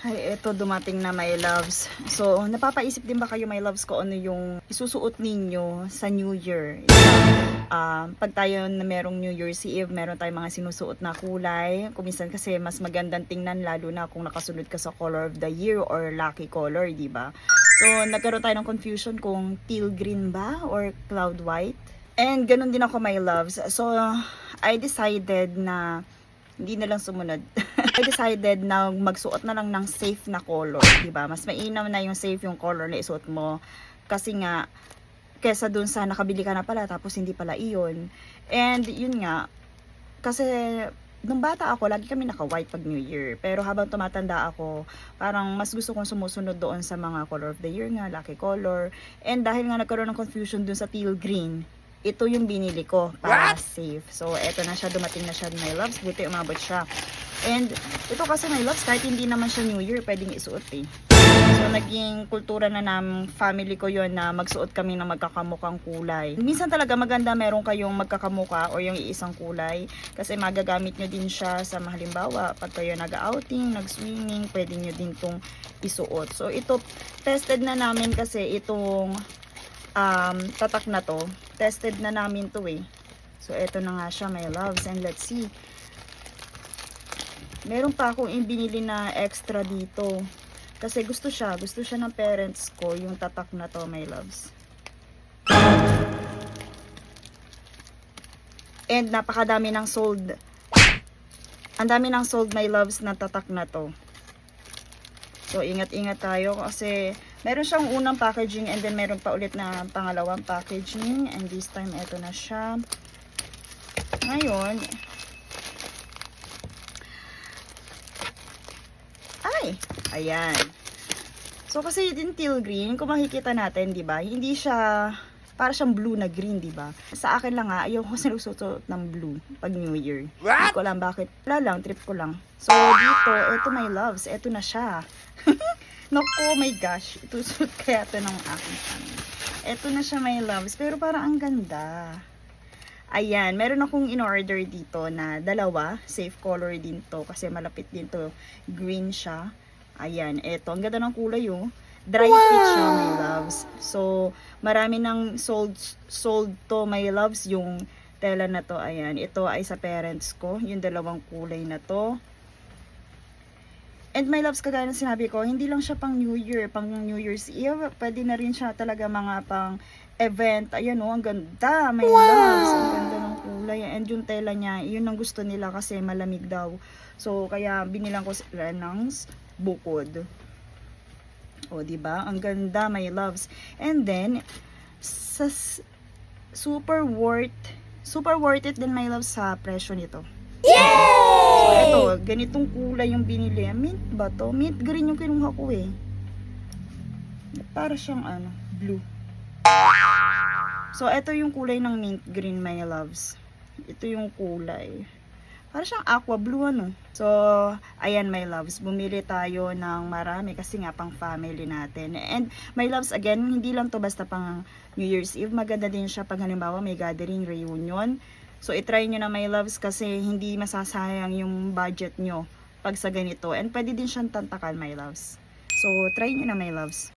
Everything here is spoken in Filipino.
Ay, eto dumating na my loves. So, napapaisip din ba kayo my loves ko ano yung isusuot ninyo sa New Year? Pag tayo na merong New Year's Eve, meron tayong mga sinusuot na kulay. Kuminsan kasi mas magandang tingnan lalo na kung nakasunod ka sa color of the year or lucky color, di ba? So, nagkaroon tayo ng confusion kung teal green ba or cloud white. And ganun din ako my loves. So, I decided na hindi na lang sumunod. I decided na magsuot na lang ng safe na color, 'di ba? Mas mainam na yung safe yung color na isuot mo kasi nga kesa dun sa nakabili ka na pala tapos hindi pala iyon. And yun nga kasi nung bata ako, lagi kami naka-white pag New Year. Pero habang tumatanda ako, parang mas gusto kong sumusunod doon sa mga color of the year nga, lucky color. And dahil nga nagkaroon ng confusion dun sa teal green, ito yung binili ko para safe. So, eto na siya, dumating na siya my loves. Buti umabot siya. And ito kasi my loves, kahit hindi naman siya New Year, pwedeng isuot eh. So, naging kultura na ng family ko yon na magsuot kami ng magkakamukhang kulay. Minsan talaga maganda meron kayong magkakamuka o yung iisang kulay. Kasi magagamit nyo din siya sa halimbawa, pag kayo nag-outing, nag-swimming, pwede nyo din itong isuot. So, ito, tested na namin kasi itong tatak na to. Tested na namin to eh. So, eto na nga siya my loves. And let's see. Meron pa akong binili na extra dito. Kasi gusto siya ng parents ko, yung tatak na to, my loves. And napakadami ng sold. Ang dami ng sold, my loves, na tatak na to. So, ingat-ingat tayo kasi meron siyang unang packaging and then meron pa ulit na pangalawang packaging. And this time, eto na siya. Ngayon, ayan. So, kasi yung teal green, kung makikita natin, di ba? Hindi siya, para siyang blue na green, di ba? Sa akin lang ayaw ko sinusuot ng blue pag New Year. Hindi ko lang bakit. Wala lang, trip ko lang. So, dito, eto my loves, eto na siya. Naku, oh my gosh. Itusot kaya ito ng aking family. Eto na siya my loves, pero parang ang ganda. Ayan, meron akong in-order dito na dalawa. Safe color din to kasi malapit din to. Green siya. Ayan, eto. Ang ganda ng kulay oh. Dry fit siya, my loves. So, marami nang sold to, my loves, yung tela na to. Ayan, ito ay sa parents ko. Yung dalawang kulay na to. And my loves, kagaya ng sinabi ko, hindi lang siya pang New Year, pang New Year's Eve. Pwede na rin siya talaga mga pang event. Ayan oh, ang ganda, my loves. Ang ganda ng kulay. And yung tela niya, yun ang gusto nila kasi malamig daw. So, kaya binilang ko sila ng bukod. O, diba? Ang ganda, my loves. And then, sa super worth it din, my loves, sa presyo nito. So, ito, ganitong kulay yung binili. Mint ba to? Mint green yung kinuha ko eh. Para siyang blue. So, ito yung kulay ng mint green, my loves. Ito yung kulay. Para siyang aqua blue So, ayan my loves, bumili tayo ng marami kasi nga pang family natin. And my loves, again, hindi lang to basta pang New Year's Eve. Maganda din siya pag halimbawa may gathering, reunion. So, itry nyo na my loves kasi hindi masasayang yung budget nyo pag sa ganito. And pwede din siyang tantakan my loves. So, try nyo na my loves.